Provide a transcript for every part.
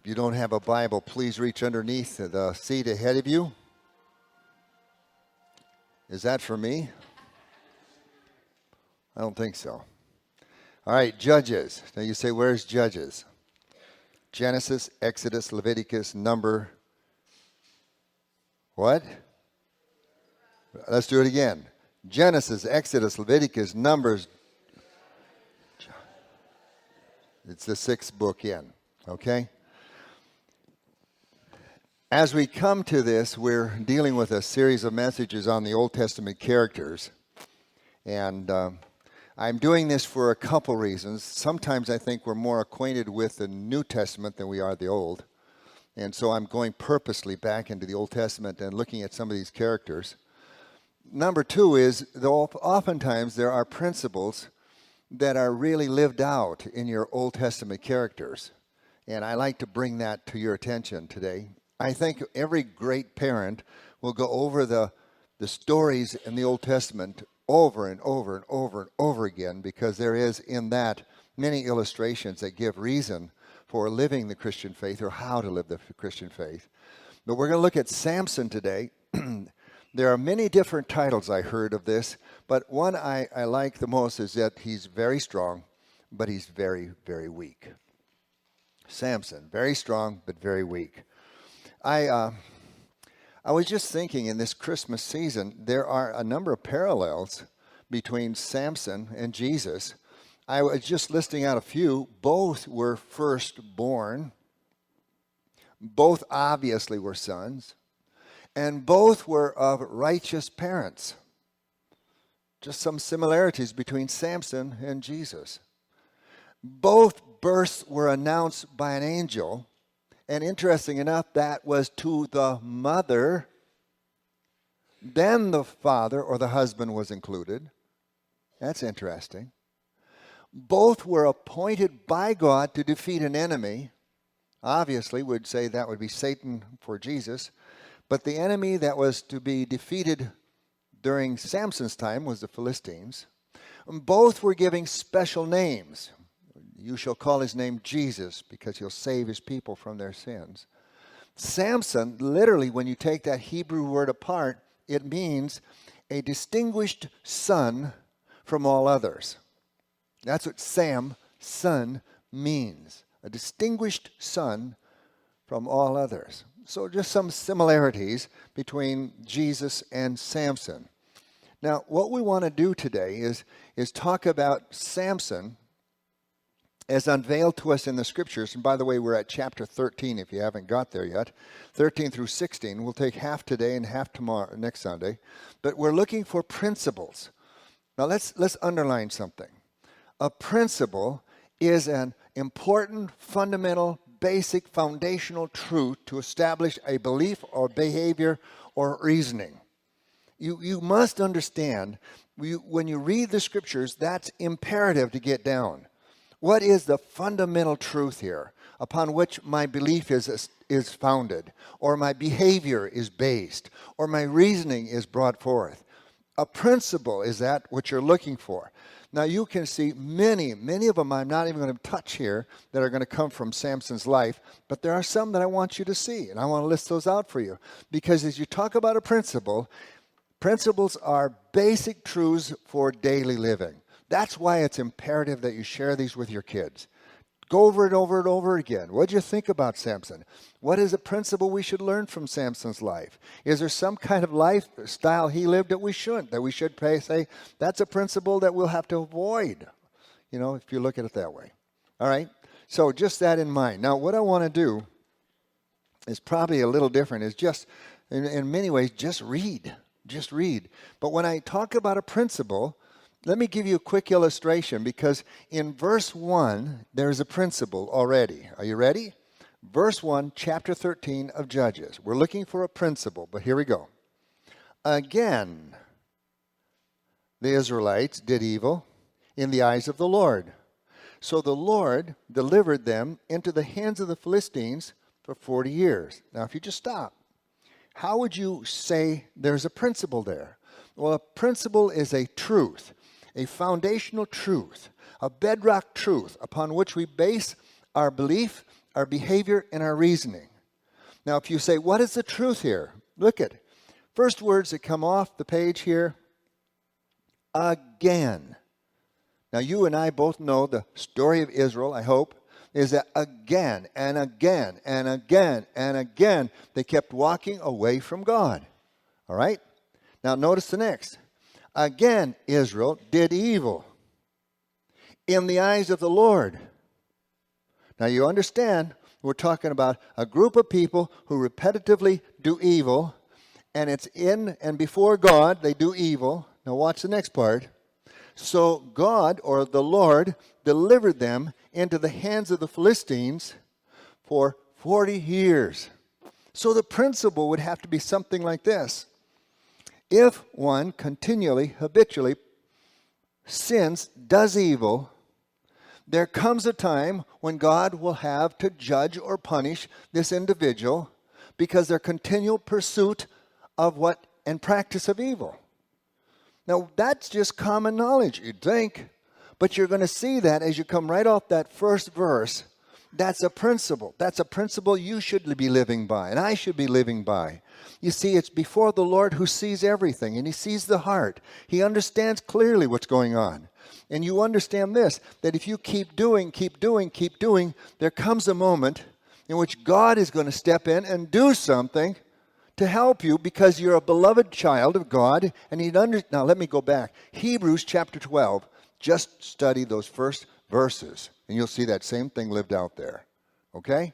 If you don't have a Bible, please reach underneath the seat ahead of you. Is that for me? I don't think so. All right, Judges. Now you say, where's Judges? Genesis, Exodus, Leviticus, Number. What? Let's do it again. Genesis, Exodus, Leviticus, Numbers. It's the 6th book in, okay? As we come to this, we're dealing with a series of messages on the Old Testament characters. And I'm doing this for a couple reasons. Sometimes I think we're more acquainted with the New Testament than we are the Old. And so I'm going purposely back into the Old Testament and looking at some of these characters. Number two is, though oftentimes there are principles that are really lived out in your Old Testament characters. And I like to bring that to your attention today. I think every great parent will go over the stories in the Old Testament over and over and over and over again, because there is in that many illustrations that give reason for living the Christian faith or how to live the Christian faith. But we're going to look at Samson today. There are many different titles I heard of this, but one I like the most is that he's very strong, but he's very, very weak. Samson, very strong, but very weak. I was just thinking in this Christmas season, there are a number of parallels between Samson and Jesus. I was just listing out a few. Both were firstborn. Both obviously were sons. And both were of righteous parents. Just some similarities between Samson and Jesus. Both births were announced by an angel. And interesting enough, that was to the mother. Then the father or the husband was included. That's interesting. Both were appointed by God to defeat an enemy. Obviously, we'd say that would be Satan for Jesus. But the enemy that was to be defeated during Samson's time was the Philistines. Both were giving special names. You shall call his name Jesus, because he'll save his people from their sins. Samson, literally, when you take that Hebrew word apart, it means a distinguished son from all others. That's what son means. A distinguished son from all others. So just some similarities between Jesus and Samson. Now, what we want to do today is talk about Samson as unveiled to us in the Scriptures. And by the way, we're at chapter 13 if you haven't got there yet. 13 through 16. We'll take half today and half tomorrow, next Sunday. But we're looking for principles. Now let's underline something. A principle is an important, fundamental, basic, foundational truth to establish a belief or behavior or reasoning. You must understand, when you read the Scriptures, that's imperative to get down. What is the fundamental truth here upon which my belief is founded, or my behavior is based, or my reasoning is brought forth? A principle is that what you're looking for. Now you can see many of them I'm not even going to touch here that are going to come from Samson's life, but there are some that I want you to see, and I want to list those out for you. Because as you talk about a principle, principles are basic truths for daily living. That's why it's imperative that you share these with your kids. Go over it over and over again. What do you think about Samson? What is a principle we should learn from Samson's life? Is there some kind of lifestyle he lived that we shouldn't? That we should say, that's a principle that we'll have to avoid, if you look at it that way. All right? So just that in mind. Now, what I want to do is probably a little different. Is just, in many ways, just read. Just read. But when I talk about a principle, let me give you a quick illustration, because in verse 1, there's a principle already. Are you ready? Verse 1, chapter 13 of Judges. We're looking for a principle, but here we go. Again, the Israelites did evil in the eyes of the Lord. So the Lord delivered them into the hands of the Philistines for 40 years. Now, if you just stop, how would you say there's a principle there? Well, a principle is a truth. A foundational truth, a bedrock truth upon which we base our belief our behavior and our reasoning. Now, if you say, what is the truth here? Look at first words that come off the page here, again. Now, you and I both know the story of Israel, I hope, is that again and again and again and again, they kept walking away from God. All right? Now, notice the next. Again, Israel did evil in the eyes of the Lord. Now, you understand, we're talking about a group of people who repetitively do evil, and it's in and before God they do evil. Now, watch the next part. So God, or the Lord, delivered them into the hands of the Philistines for 40 years. So the principle would have to be something like this. If one continually, habitually sins, does evil, there comes a time when God will have to judge or punish this individual because their continual pursuit of what and practice of evil. Now, that's just common knowledge, you'd think. But you're going to see that as you come right off that first verse. That's a principle. That's a principle you should be living by, and I should be living by. You see, it's before the Lord who sees everything, and He sees the heart. He understands clearly what's going on. And you understand this, that if you keep doing, there comes a moment in which God is going to step in and do something to help you because you're a beloved child of God. And now let me go back. Hebrews chapter 12. Just study those first verses, and you'll see that same thing lived out there. Okay?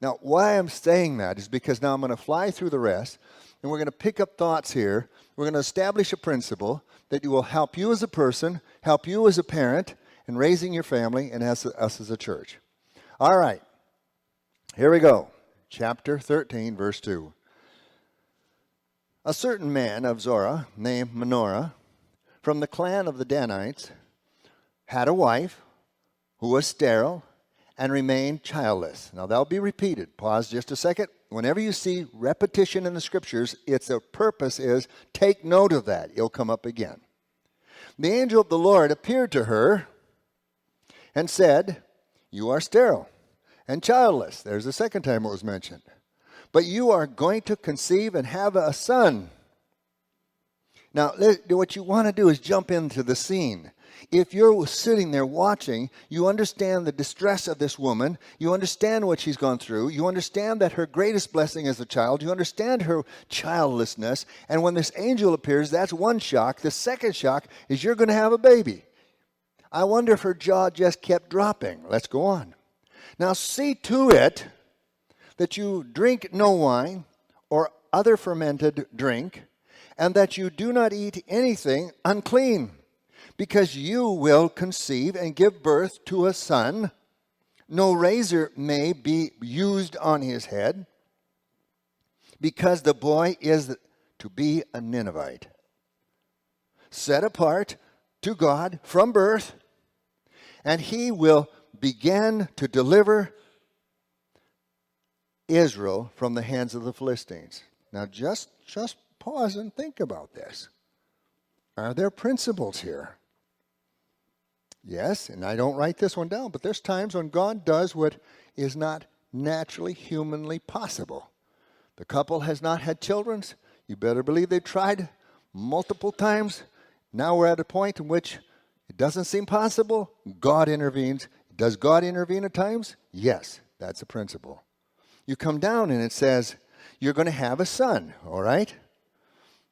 Now, why I'm saying that is because now I'm going to fly through the rest, and we're going to pick up thoughts here. We're going to establish a principle that will help you as a person, help you as a parent, in raising your family, and us as a church. All right. Here we go. Chapter 13, verse 2. A certain man of Zorah, named Menorah, from the clan of the Danites, had a wife who was sterile and remained childless. Now, that'll be repeated. Pause just a second. Whenever you see repetition in the Scriptures, its purpose is take note of that. It'll come up again. The angel of the Lord appeared to her and said, "You are sterile and childless." There's the second time it was mentioned. "But you are going to conceive and have a son." Now, what you want to do is jump into the scene. If you're sitting there watching, you understand the distress of this woman. You understand what she's gone through. You understand that her greatest blessing is a child. You understand her childlessness. And when this angel appears, that's one shock. The second shock is you're going to have a baby. I wonder if her jaw just kept dropping. Let's go on. Now, see to it that you drink no wine or other fermented drink, and that you do not eat anything unclean, because you will conceive and give birth to a son. No razor may be used on his head, because the boy is to be a Ninevite, set apart to God from birth, and he will begin to deliver Israel from the hands of the Philistines. Now just pause and think about this. Are there principles here? Yes, and I don't write this one down, but there's times when God does what is not naturally, humanly possible. The couple has not had children. You better believe they've tried multiple times. Now we're at a point in which it doesn't seem possible. God intervenes. Does God intervene at times? Yes, that's a principle. You come down and it says, you're going to have a son, all right?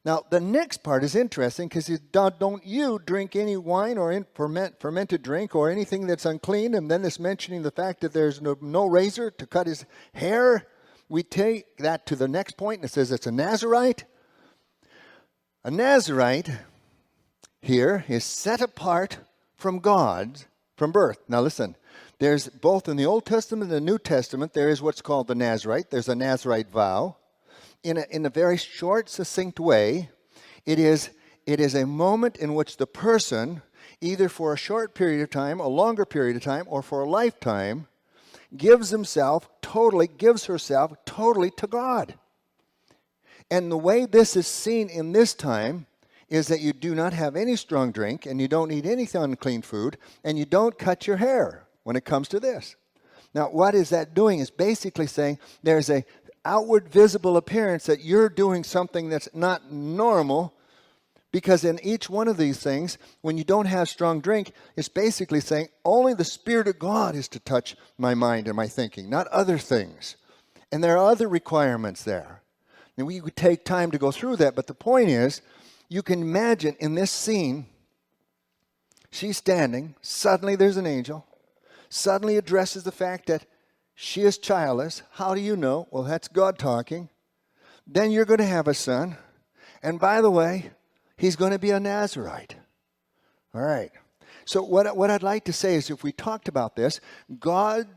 Now, the next part is interesting because don't you drink any wine or fermented drink or anything that's unclean, and then it's mentioning the fact that there's no razor to cut his hair. We take that to the next point, and it says it's a Nazirite. A Nazirite here is set apart from God from birth. Now listen, there's both in the Old Testament and the New Testament, there is what's called the Nazirite. There's a Nazirite vow. In a very short, succinct way, it is a moment in which the person, either for a short period of time, a longer period of time, or for a lifetime, gives herself totally to God. And the way this is seen in this time is that you do not have any strong drink, and you don't eat any unclean food, and you don't cut your hair when it comes to this. Now, what is that doing? It's basically saying there's a outward visible appearance that you're doing something that's not normal, because in each one of these things, when you don't have strong drink, it's basically saying only the Spirit of God is to touch my mind and my thinking, not other things. And there are other requirements there. And we would take time to go through that, but the point is, you can imagine in this scene, she's standing, suddenly there's an angel, suddenly addresses the fact that she is childless. How do you know? Well, that's God talking. Then you're going to have a son. And by the way, he's going to be a Nazirite. All right. So what I'd like to say is, if we talked about this, God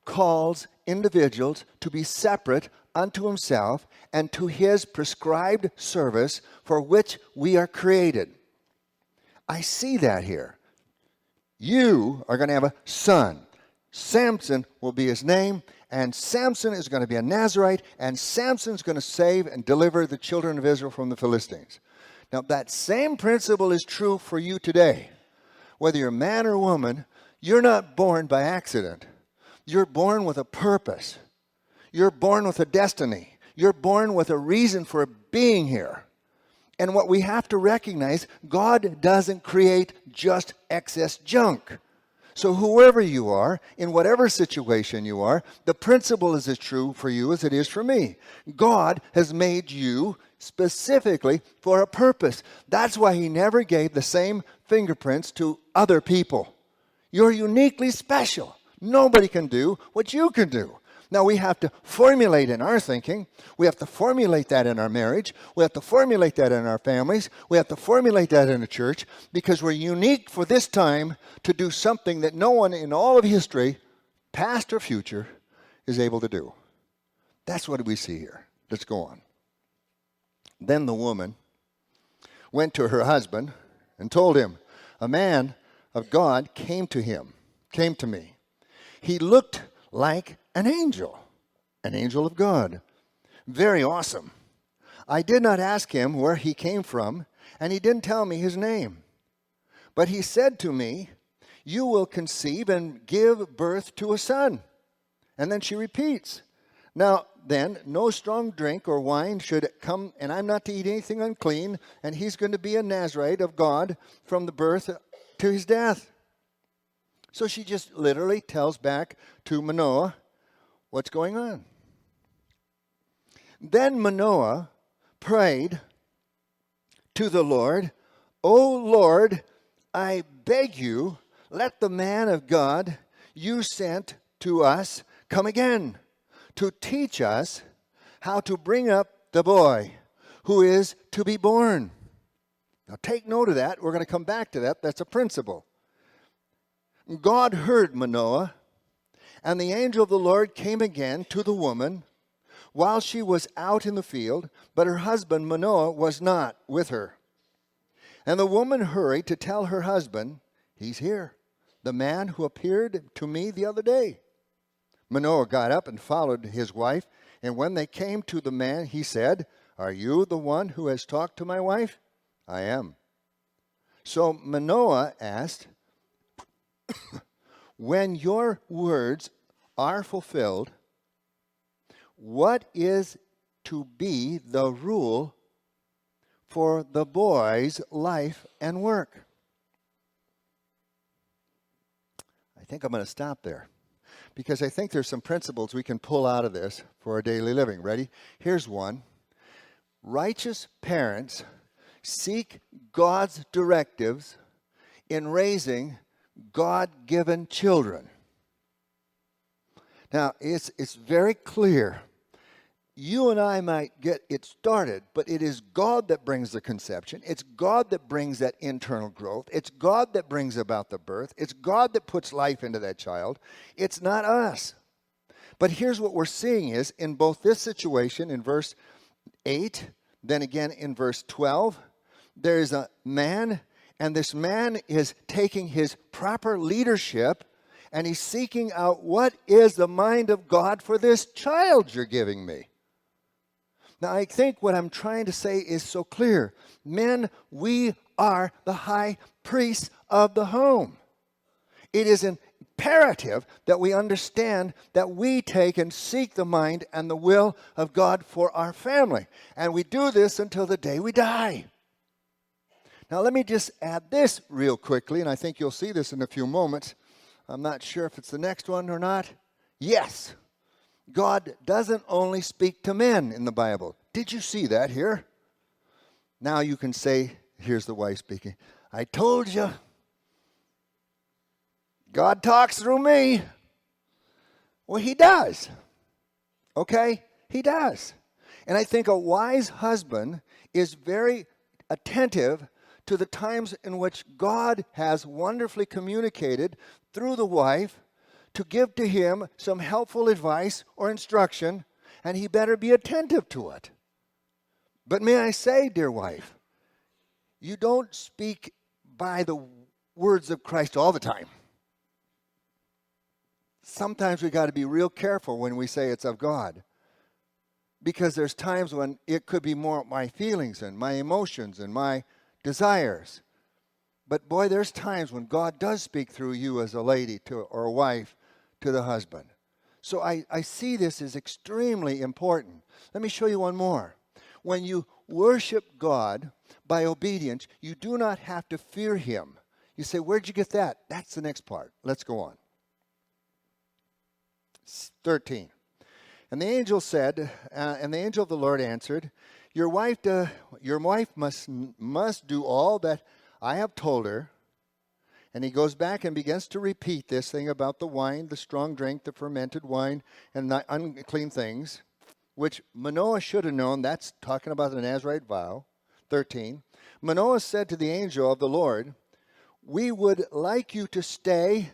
calls individuals to be separate unto himself and to his prescribed service for which we are created. I see that here. You are going to have a son. Samson will be his name, and Samson is going to be a Nazirite, and Samson's going to save and deliver the children of Israel from the Philistines. Now, that same principle is true for you today. Whether you're man or woman, you're not born by accident. You're born with a purpose. You're born with a destiny. You're born with a reason for being here. And what we have to recognize, God doesn't create just excess junk. So whoever you are, in whatever situation you are, the principle is as true for you as it is for me. God has made you specifically for a purpose. That's why he never gave the same fingerprints to other people. You're uniquely special. Nobody can do what you can do. Now, we have to formulate in our thinking. We have to formulate that in our marriage. We have to formulate that in our families. We have to formulate that in the church, because we're unique for this time to do something that no one in all of history, past or future, is able to do. That's what we see here. Let's go on. Then the woman went to her husband and told him, "A man of God came to me. He looked like an angel of God. Very awesome. I did not ask him where he came from, and he didn't tell me his name. But he said to me, 'You will conceive and give birth to a son.'" And then she repeats, "Now then, no strong drink or wine should come, and I'm not to eat anything unclean, and he's going to be a Nazirite of God from the birth to his death." So she just literally tells back to Manoah what's going on. Then Manoah prayed to the Lord, "O Lord, I beg you, let the man of God you sent to us come again to teach us how to bring up the boy who is to be born." Now take note of that. We're going to come back to that. That's a principle. God heard Manoah, and the angel of the Lord came again to the woman while she was out in the field, but her husband Manoah was not with her. And the woman hurried to tell her husband, "He's here, the man who appeared to me the other day." Manoah got up and followed his wife, and when they came to the man, he said, "Are you the one who has talked to my wife?" "I am." So Manoah asked, "When your words are fulfilled, what is to be the rule for the boy's life and work?" I think I'm going to stop there, because I think there's some principles we can pull out of this for our daily living. Ready? Here's one. Righteous parents seek God's directives in raising God-given children. Now, it's very clear. You and I might get it started, but it is God that brings the conception. It's God that brings that internal growth. It's God that brings about the birth. It's God that puts life into that child. It's not us. But here's what we're seeing is, in both this situation, in verse 8, then again in verse 12, there's a man, and this man is taking his proper leadership, and he's seeking out, what is the mind of God for this child you're giving me? Now, I think what I'm trying to say is so clear. Men, we are the high priests of the home. It is imperative that we understand that we take and seek the mind and the will of God for our family. And we do this until the day we die. Now, let me just add this real quickly, and I think you'll see this in a few moments. I'm not sure if it's the next one or not. Yes, God doesn't only speak to men in the Bible. Did you see that here? Now you can say, here's the wife speaking, I told you, God talks through me. Well, he does. Okay? He does. And I think a wise husband is very attentive to the times in which God has wonderfully communicated through the wife to give to him some helpful advice or instruction, and he better be attentive to it. But may I say, dear wife, you don't speak by the words of Christ all the time. Sometimes we got to be real careful when we say it's of God, because there's times when it could be more my feelings and my emotions and my desires. But boy, there's times when God does speak through you as a lady to, or a wife to the husband. So I see this as extremely important. Let me show you one more. When you worship God by obedience, you do not have to fear him. You say, where'd you get that? That's the next part. Let's go on. 13. And the angel said, and the angel of the Lord answered, Your wife must do all that I have told her. And he goes back and begins to repeat this thing about the wine, the strong drink, the fermented wine, and the unclean things, which Manoah should have known. That's talking about the Nazirite vow. 13. Manoah said to the angel of the Lord, We would like you to stay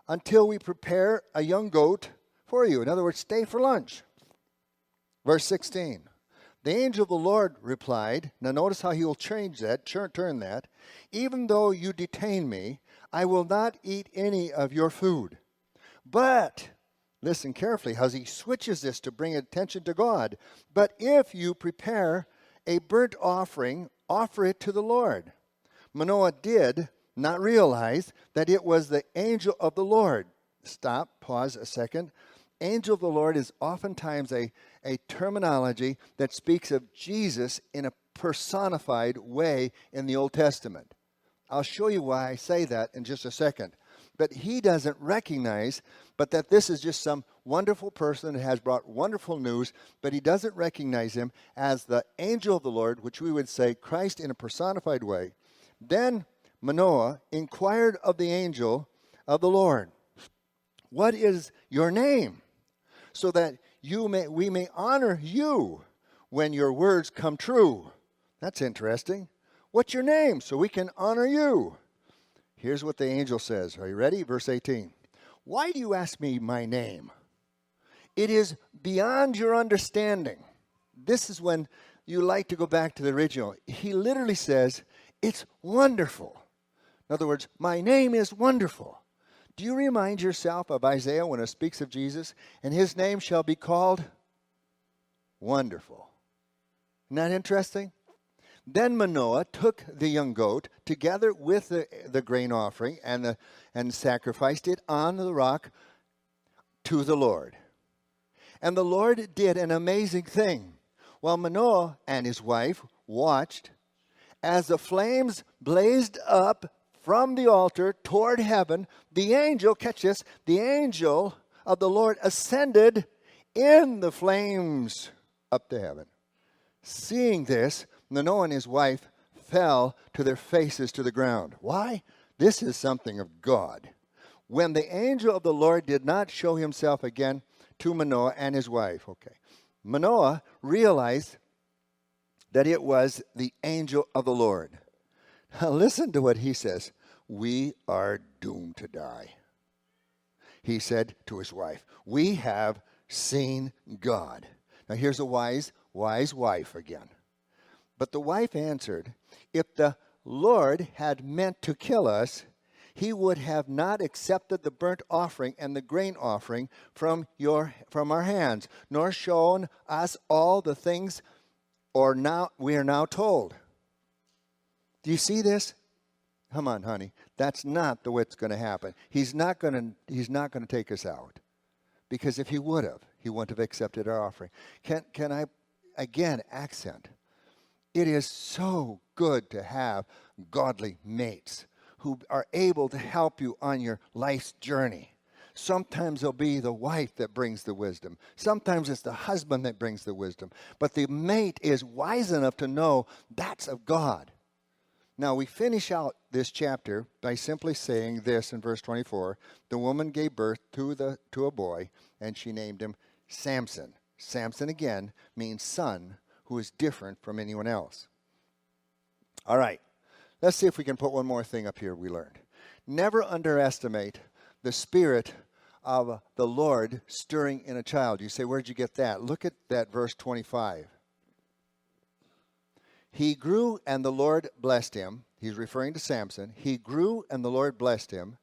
until we prepare a young goat for you. In other words, stay for lunch. Verse 16. The angel of the Lord replied, now notice how he will change that, turn that. Even though you detain me, I will not eat any of your food. But, listen carefully, how he switches this to bring attention to God. But if you prepare a burnt offering, offer it to the Lord. Manoah did not realize that it was the angel of the Lord. Stop, pause a second. Angel of the Lord is oftentimes a terminology that speaks of Jesus in a personified way in the Old Testament. I'll show you why I say that in just a second. But he doesn't recognize, but that this is just some wonderful person that has brought wonderful news, but he doesn't recognize him as the angel of the Lord, which we would say Christ in a personified way. Then Manoah inquired of the angel of the Lord, What is your name? So that we may honor you when your words come true. That's interesting. What's your name? So we can honor you. Here's what the angel says. Are you ready? Verse 18. Why do you ask me my name? It is beyond your understanding. This is when you like to go back to the original. He literally says, it's wonderful. In other words, my name is wonderful. Do you remind yourself of Isaiah when it speaks of Jesus? And his name shall be called Wonderful. Isn't that interesting? Then Manoah took the young goat together with the grain offering and sacrificed it on the rock to the Lord. And the Lord did an amazing thing. While Manoah and his wife watched, as the flames blazed up from the altar toward heaven, the angel, catch this, the angel of the Lord ascended in the flames up to heaven. Seeing this, Manoah and his wife fell to their faces to the ground. Why? This is something of God. When the angel of the Lord did not show himself again to Manoah and his wife, Manoah realized that it was the angel of the Lord. Now listen to what he says. We are doomed to die. He said to his wife, we have seen God. Now here's a wise wife again. But the wife answered, if the Lord had meant to kill us, he would have not accepted the burnt offering and the grain offering from our hands, nor shown us all the things we are now told. Do you see this? Come on, honey. That's not the way it's going to happen. He's not going to take us out. Because if he would have, he wouldn't have accepted our offering. Can I again accent? It is so good to have godly mates who are able to help you on your life's journey. Sometimes it'll be the wife that brings the wisdom. Sometimes it's the husband that brings the wisdom. But the mate is wise enough to know that's of God. Now, we finish out this chapter by simply saying this in verse 24. The woman gave birth to a boy, and she named him Samson. Samson, again, means son who is different from anyone else. All right, let's see if we can put one more thing up here we learned. Never underestimate the Spirit of the Lord stirring in a child. You say, where'd you get that? Look at that verse 25. He grew and the Lord blessed him. He's referring to Samson. He grew and the Lord blessed him.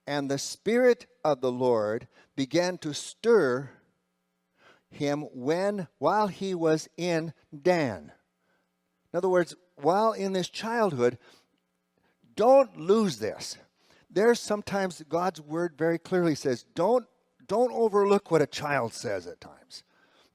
And the Spirit of the Lord began to stir him while he was in Dan. In other words, while in this childhood, don't lose this. There's sometimes God's word very clearly says, don't overlook what a child says at times.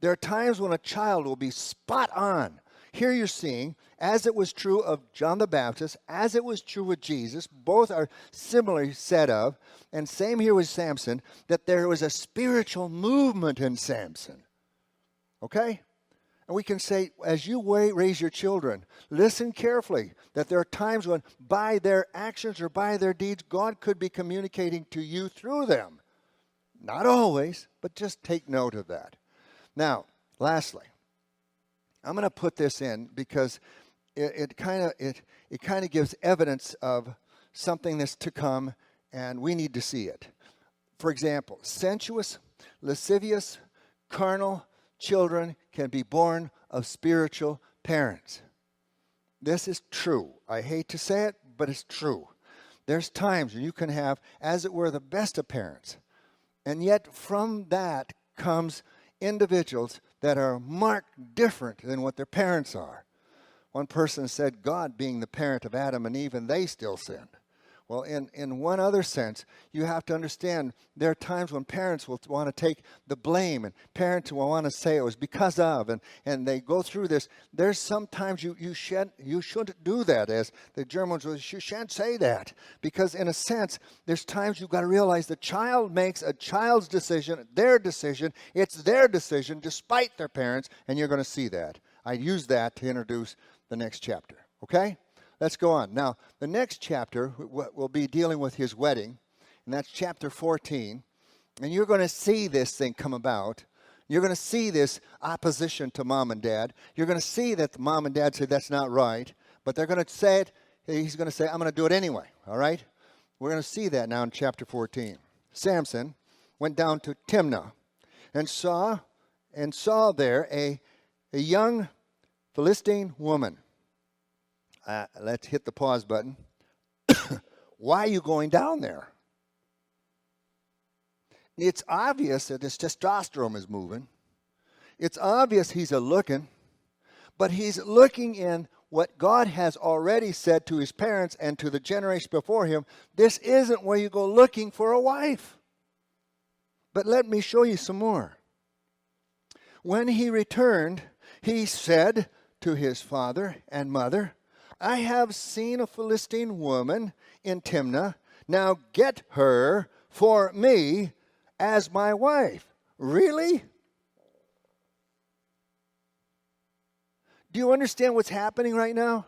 There are times when a child will be spot on. Here you're seeing, as it was true of John the Baptist, as it was true with Jesus, both are similarly said of, and same here with Samson, that there was a spiritual movement in Samson. Okay? And we can say, as you raise your children, listen carefully, that there are times when by their actions or by their deeds, God could be communicating to you through them. Not always, but just take note of that. Now, lastly, I'm going to put this in because it kind of gives evidence of something that's to come, and we need to see it. For example, sensuous, lascivious, carnal children can be born of spiritual parents. This is true. I hate to say it, but it's true. There's times when you can have, as it were, the best of parents, and yet from that comes individuals that are marked different than what their parents are. One person said, God being the parent of Adam and Eve, and they still sinned. Well, in one other sense, you have to understand there are times when parents will want to take the blame, and parents will want to say it was because of, and they go through this. There's sometimes you shouldn't do that, as the Germans will, you shan't say that, because in a sense, there's times you've got to realize the child makes a child's decision, it's their decision despite their parents, and you're going to see that. I use that to introduce the next chapter, okay? Let's go on. Now, the next chapter will be dealing with his wedding, and that's chapter 14. And you're going to see this thing come about. You're going to see this opposition to mom and dad. You're going to see that the mom and dad say that's not right, but they're going to say it. He's going to say, I'm going to do it anyway, all right? We're going to see that now in chapter 14. Samson went down to Timnah and saw there a young Philistine woman. Let's hit the pause button. Why are you going down there? It's obvious that his testosterone is moving. It's obvious he's looking, but he's looking in what God has already said to his parents and to the generation before him. This isn't where you go looking for a wife. But let me show you some more. When he returned, he said to his father and mother, I have seen a Philistine woman in Timnah. Now get her for me as my wife. Really? Do you understand what's happening right now?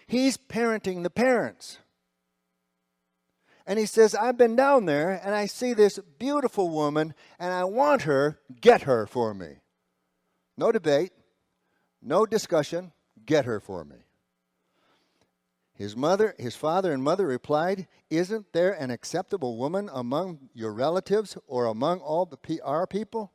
He's parenting the parents. And he says, I've been down there and I see this beautiful woman and I want her. Get her for me. No debate, no discussion. Get her for me. His father and mother replied, isn't there an acceptable woman among your relatives or among all our people?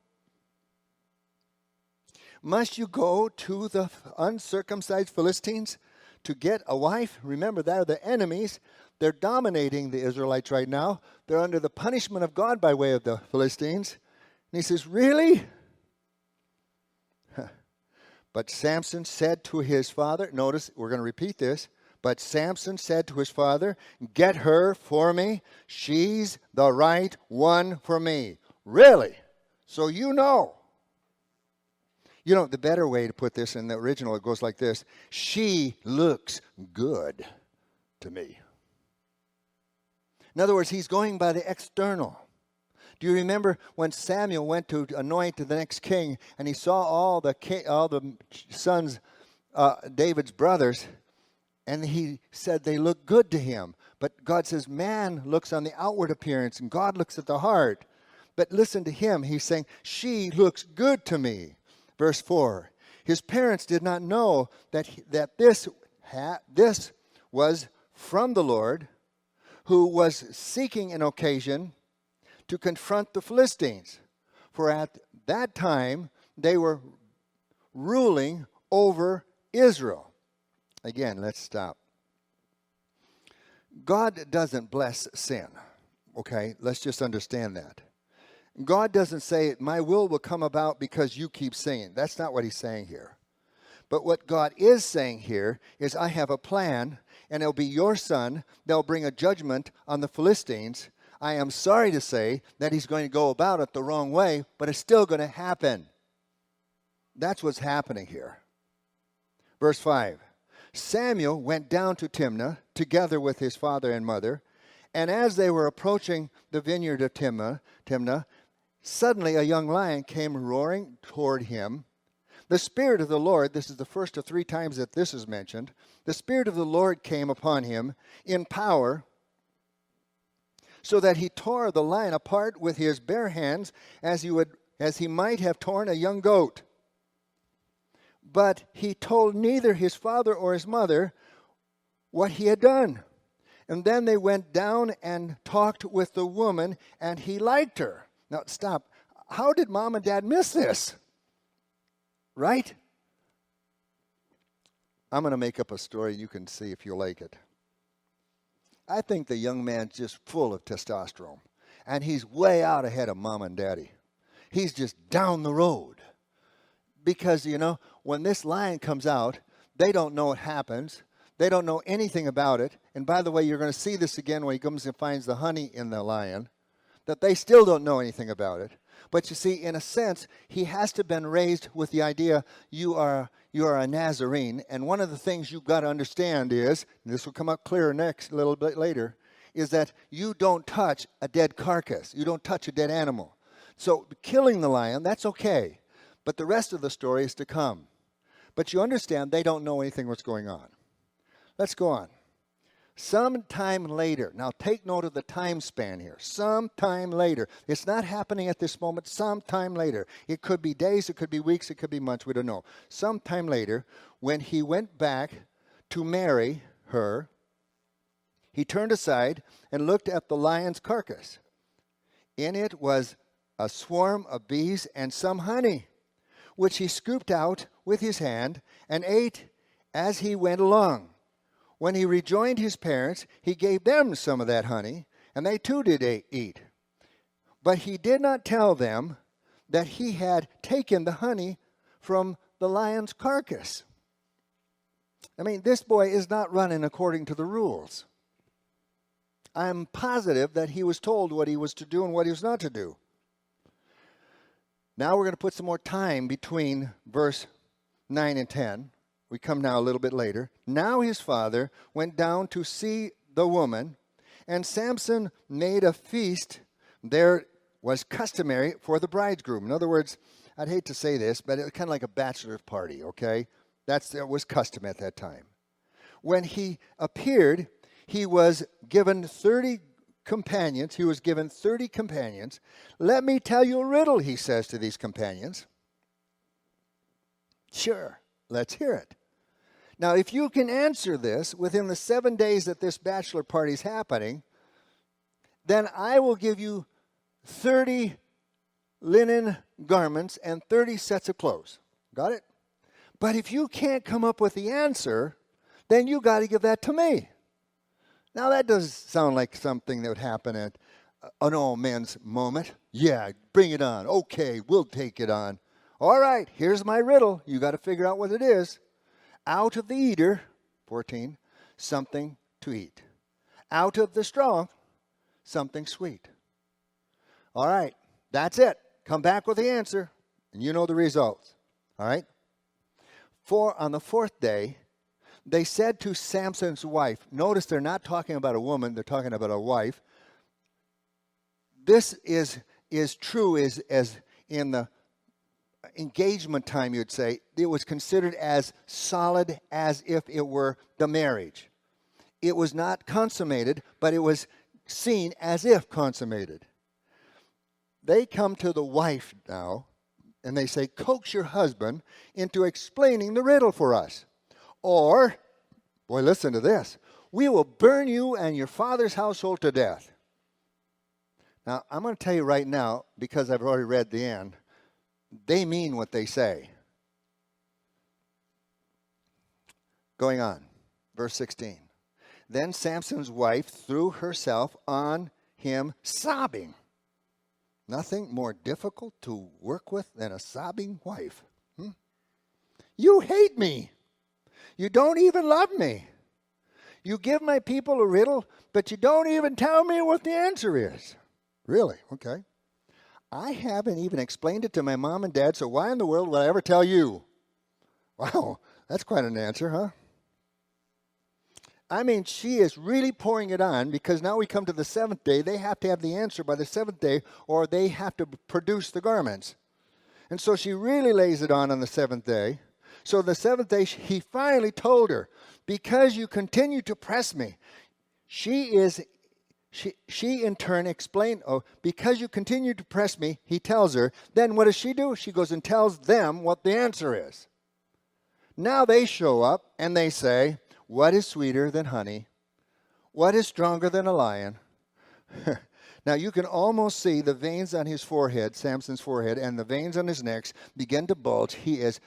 Must you go to the uncircumcised Philistines to get a wife? Remember, they're the enemies. They're dominating the Israelites right now. They're under the punishment of God by way of the Philistines. And he says, really? But Samson said to his father, notice, we're going to repeat this, But Samson said to his father, "Get her for me. She's the right one for me." Really? So you know. You know, the better way to put this in the original, it goes like this: she looks good to me. In other words, he's going by the external. Do you remember when Samuel went to anoint the next king, and he saw all the sons, David's brothers, and he said they look good to him. But God says man looks on the outward appearance, and God looks at the heart. But listen to him. He's saying, she looks good to me. Verse 4, his parents did not know that this was from the Lord, who was seeking an occasion to confront the Philistines. For at that time, they were ruling over Israel. Again, let's stop. God doesn't bless sin. Okay, let's just understand that. God doesn't say, my will come about because you keep singing. That's not what he's saying here. But what God is saying here is, I have a plan, and it'll be your son. They'll bring a judgment on the Philistines. I am sorry to say that he's going to go about it the wrong way, but it's still going to happen. That's what's happening here. Verse 5. Samuel went down to Timnah together with his father and mother, and as they were approaching the vineyard of Timnah, suddenly a young lion came roaring toward him. The Spirit of the Lord, this is the first of 3 times that this is mentioned, the Spirit of the Lord came upon him in power, so that he tore the lion apart with his bare hands, as he might have torn a young goat. But he told neither his father or his mother what he had done. And then they went down and talked with the woman, and he liked her. Now, stop. How did mom and dad miss this? Right? I'm going to make up a story. You can see if you like it. I think the young man's just full of testosterone, and he's way out ahead of mom and daddy. He's just down the road. Because, you know, when this lion comes out, they don't know what happens. They don't know anything about it. And by the way, you're going to see this again when he comes and finds the honey in the lion, that they still don't know anything about it. But you see, in a sense, he has to have been raised with the idea you are a Nazarene. And one of the things you've got to understand is, and this will come up clearer next a little bit later, is that you don't touch a dead carcass. You don't touch a dead animal. So killing the lion, that's okay. But the rest of the story is to come. But you understand they don't know anything what's going on. Let's go on. Sometime later. Now take note of the time span here. Sometime later. It's not happening at this moment. Sometime later. It could be days, it could be weeks, it could be months. We don't know. Sometime later, when he went back to marry her, he turned aside and looked at the lion's carcass. In it was a swarm of bees and some honey, which he scooped out with his hand and ate as he went along. When he rejoined his parents, he gave them some of that honey, and they too did eat. But he did not tell them that he had taken the honey from the lion's carcass. I mean, this boy is not running according to the rules. I'm positive that he was told what he was to do and what he was not to do. Now we're going to put some more time between verse 9 and 10. We come now a little bit later. Now his father went down to see the woman, and Samson made a feast. There was customary for the bridegroom. In other words, I'd hate to say this, but it was kind of like a bachelor's party, okay? That was custom at that time. When he appeared, he was given 30 companions. He was given 30 companions. Let me tell you a riddle, he says to these companions. Sure, let's hear it. Now, if you can answer this within the 7 days that this bachelor party is happening, then I will give you 30 linen garments and 30 sets of clothes. Got it? But if you can't come up with the answer, then you got to give that to me. Now, that does sound like something that would happen at an all men's moment. Yeah, bring it on. Okay, we'll take it on. All right, here's my riddle. You got to figure out what it is. Out of the eater, 14, something to eat. Out of the strong, something sweet. All right, that's it. Come back with the answer, and you know the results. All right? On the fourth day, they said to Samson's wife, notice they're not talking about a woman, they're talking about a wife. This is true as in the engagement time, you'd say. It was considered as solid as if it were the marriage. It was not consummated, but it was seen as if consummated. They come to the wife now, and they say, coax your husband into explaining the riddle for us. Or, boy, listen to this. We will burn you and your father's household to death. Now, I'm going to tell you right now, because I've already read the end, they mean what they say. Going on, verse 16. Then Samson's wife threw herself on him sobbing. Nothing more difficult to work with than a sobbing wife. You hate me. You don't even love me. You give my people a riddle, but you don't even tell me what the answer is. Really? Okay. I haven't even explained it to my mom and dad, so why in the world would I ever tell you? Wow, that's quite an answer, huh? I mean, she is really pouring it on, because now we come to the seventh day. They have to have the answer by the seventh day, or they have to produce the garments. And so she really lays it on the seventh day. So the seventh day, he finally told her, because you continue to press me. She in turn explained, because you continue to press me, he tells her. Then what does she do? She goes and tells them what the answer is. Now they show up and they say, what is sweeter than honey? What is stronger than a lion? Now you can almost see the veins on his forehead, Samson's forehead, and the veins on his neck begin to bulge. He is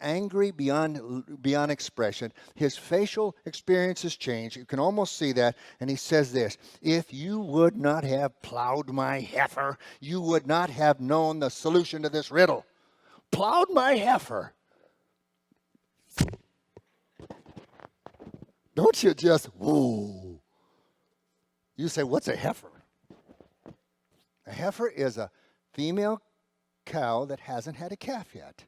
angry beyond expression. His facial experiences change. You can almost see that. And he says this, if you would not have plowed my heifer, you would not have known the solution to this riddle. Plowed my heifer. Don't you just, whoa. You say, what's a heifer? A heifer is a female cow that hasn't had a calf yet.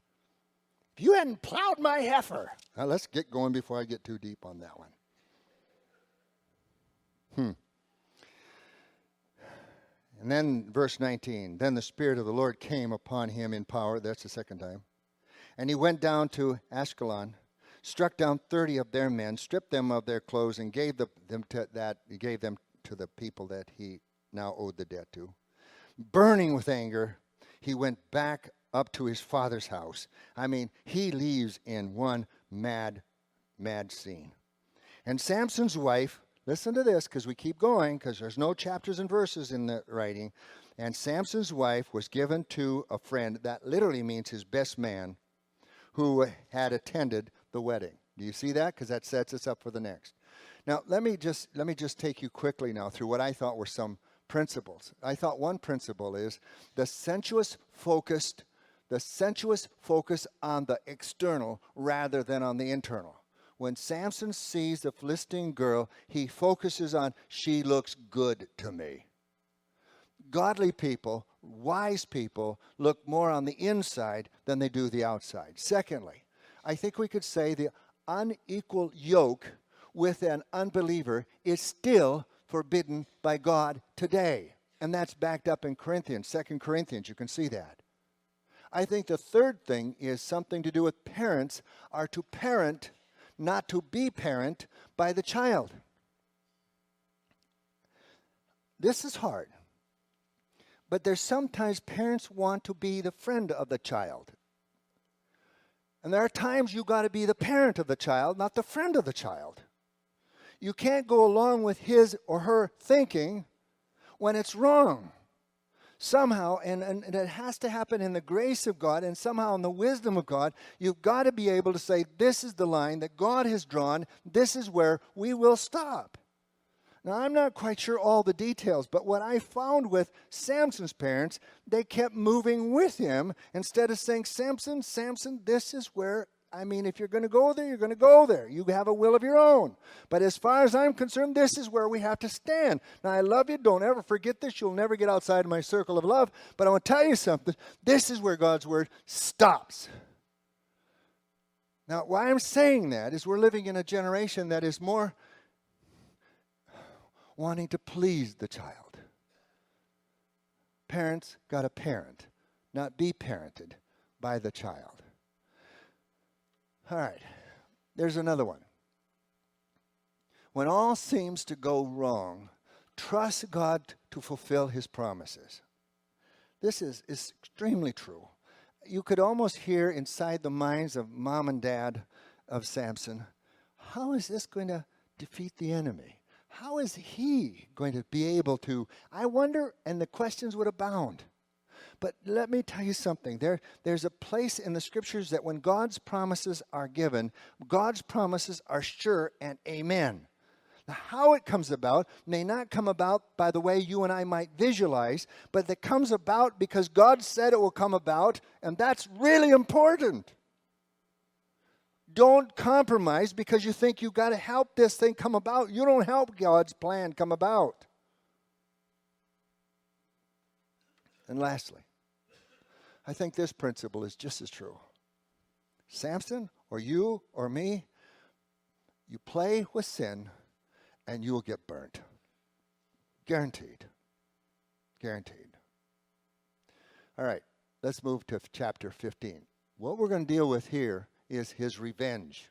If you hadn't plowed my heifer. Now let's get going before I get too deep on that one. And then verse 19. Then the Spirit of the Lord came upon him in power. That's the second time. And he went down to Ashkelon, struck down 30 of their men, stripped them of their clothes, and gave them to the people that he now owed the debt to. Burning with anger, he went back up to his father's house. I mean, he leaves in one mad scene. And Samson's wife, listen to this, because we keep going, because there's no chapters and verses in the writing. And Samson's wife was given to a friend, that literally means his best man, who had attended the wedding. Do you see that? Because that sets us up for the next. Now, let me just take you quickly now through what I thought were some principles. I thought one principle is the sensuous focus on the external rather than on the internal. When Samson sees the Philistine girl, he focuses on, she looks good to me. Godly people, wise people, look more on the inside than they do the outside. Secondly, I think we could say the unequal yoke with an unbeliever is still forbidden by God today. And that's backed up in Corinthians, 2 Corinthians. You can see that. I think the third thing is something to do with parents are to parent, not to be parent by the child. This is hard. But there's sometimes parents want to be the friend of the child. And there are times you got to be the parent of the child, not the friend of the child. You can't go along with his or her thinking when it's wrong. Somehow, and it has to happen in the grace of God and somehow in the wisdom of God, you've got to be able to say, this is the line that God has drawn. This is where we will stop. Now, I'm not quite sure all the details, but what I found with Samson's parents, they kept moving with him instead of saying, Samson, this is where I mean, if you're going to go there, you're going to go there. You have a will of your own. But as far as I'm concerned, this is where we have to stand. Now, I love you. Don't ever forget this. You'll never get outside of my circle of love. But I want to tell you something. This is where God's word stops. Now, why I'm saying that is we're living in a generation that is more wanting to please the child. Parents got to parent, not be parented by the child. All right, there's another one. When all seems to go wrong, trust God to fulfill his promises. This is extremely true. You could almost hear inside the minds of mom and dad of Samson, how is this going to defeat the enemy? How is he going to be able to? I wonder, and the questions would abound. But let me tell you something. There's a place in the scriptures that when God's promises are given, God's promises are sure and amen. Now, how it comes about may not come about by the way you and I might visualize, but it comes about because God said it will come about, and that's really important. Don't compromise because you think you've got to help this thing come about. You don't help God's plan come about. And lastly, I think this principle is just as true. Samson, or you, or me, you play with sin, and you will get burnt. Guaranteed. Guaranteed. All right, let's move to chapter 15. What we're going to deal with here is his revenge.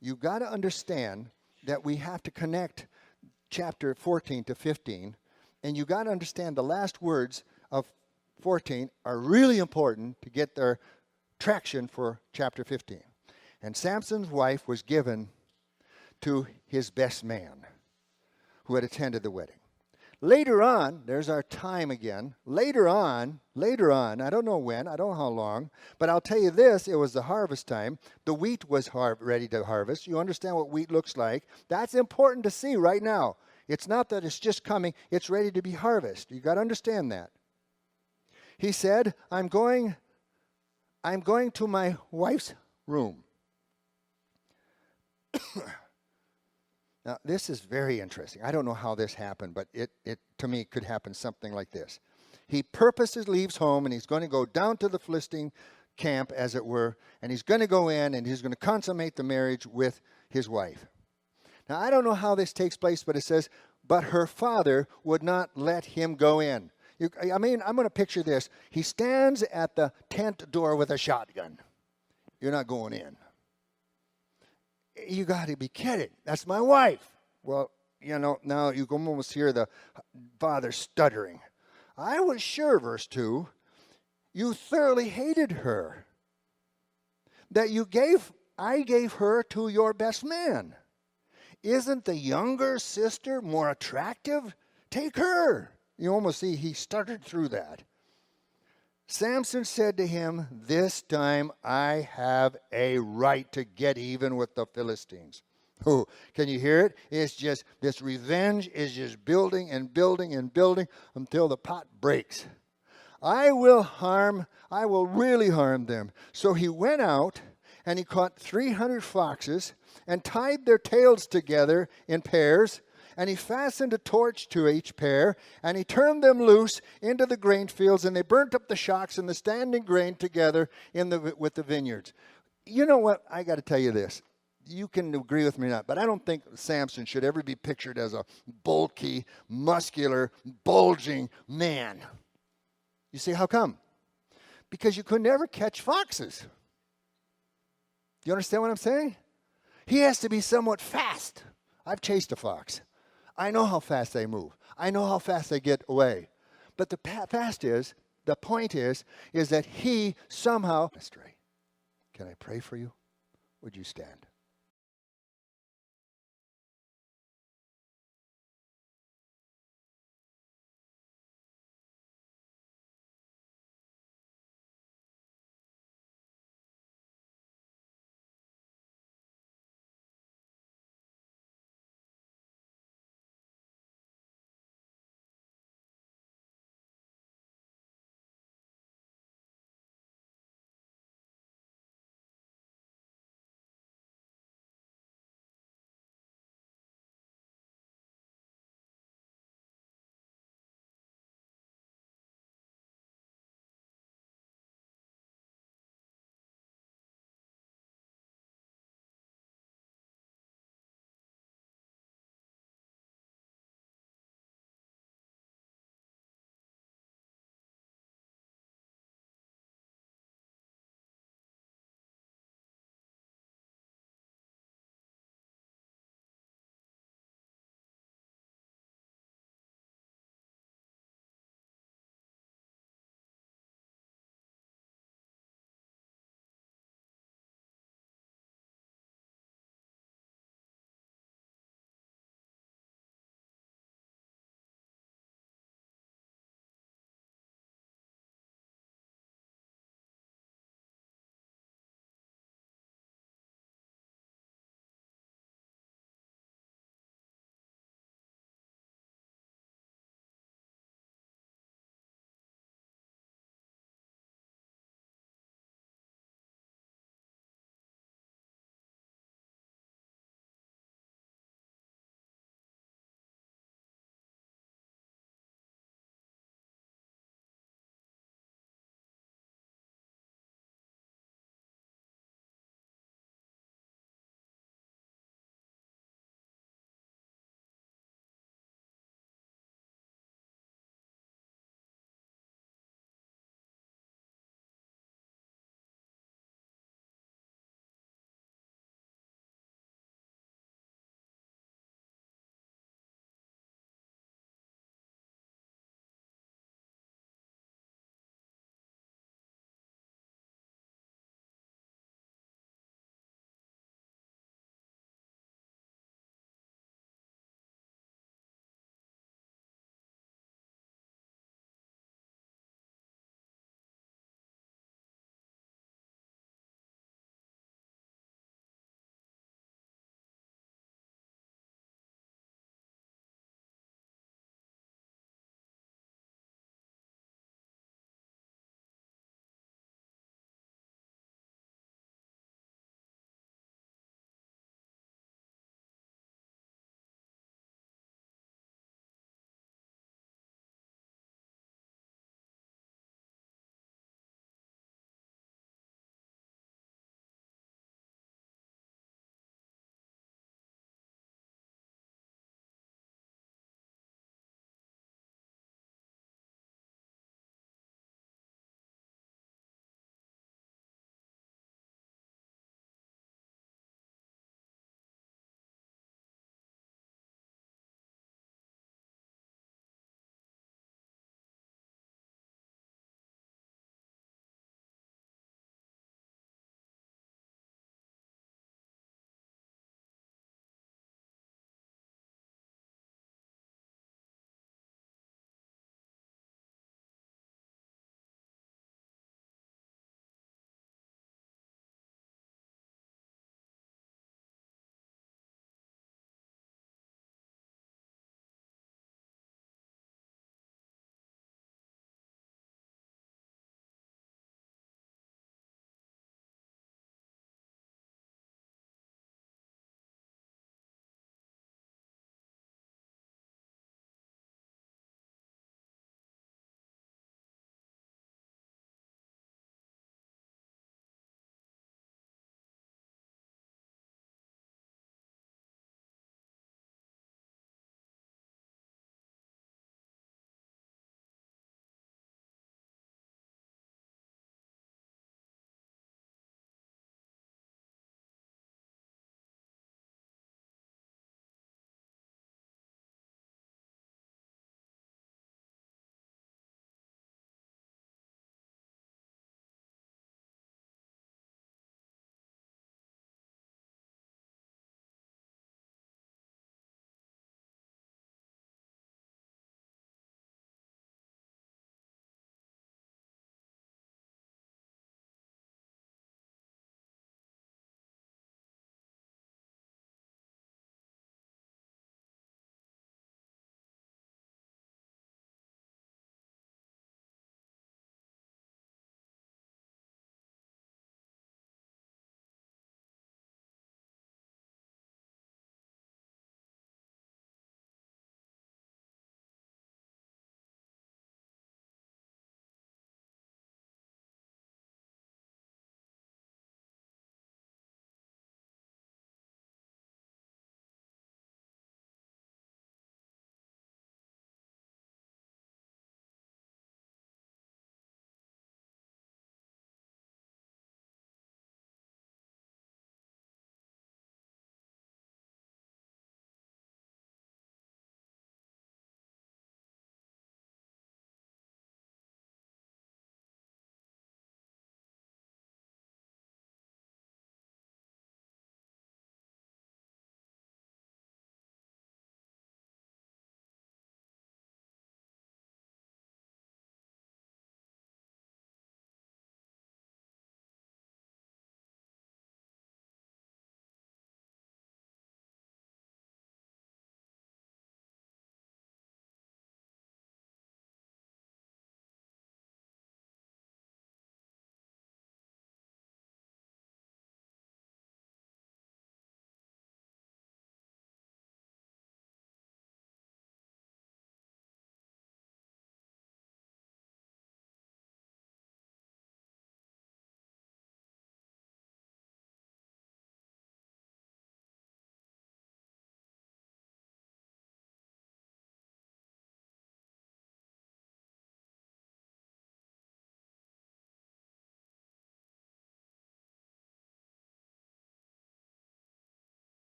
You've got to understand that we have to connect chapter 14 to 15, and you've got to understand the last words of 14 are really important to get their traction for chapter 15. And Samson's wife was given to his best man who had attended the wedding. Later on, there's our time again. Later on, I don't know when, I don't know how long, but I'll tell you this, it was the harvest time. The wheat was ready to harvest. You understand what wheat looks like. That's important to see right now. It's not that it's just coming, it's ready to be harvested. You got to understand that. He said, I'm going to my wife's room. Now, this is very interesting. I don't know how this happened, but it to me could happen something like this. He purposes leaves home, and he's going to go down to the Philistine camp, as it were, and he's going to go in, and he's going to consummate the marriage with his wife. Now, I don't know how this takes place, but it says, but her father would not let him go in. I'm going to picture this. He stands at the tent door with a shotgun. You're not going in. You got to be kidding. That's my wife. Well, now you can almost hear the father stuttering. I was sure, verse 2, you thoroughly hated her, that I gave her to your best man. Isn't the younger sister more attractive? Take her. You almost see he stuttered through that. Samson said to him, this time I have a right to get even with the Philistines. Oh, can you hear it? It's just, this revenge is just building and building and building until the pot breaks. I will really harm them. So he went out and he caught 300 foxes and tied their tails together in pairs. And he fastened a torch to each pair, and he turned them loose into the grain fields, and they burnt up the shocks and the standing grain together with the vineyards. You know what? I got to tell you this. You can agree with me or not, but I don't think Samson should ever be pictured as a bulky, muscular, bulging man. You see, how come? Because you could never catch foxes. Do you understand what I'm saying? He has to be somewhat fast. I've chased a fox. I know how fast they move. I know how fast they get away. But the point is that he somehow... Can I pray for you? Would you stand?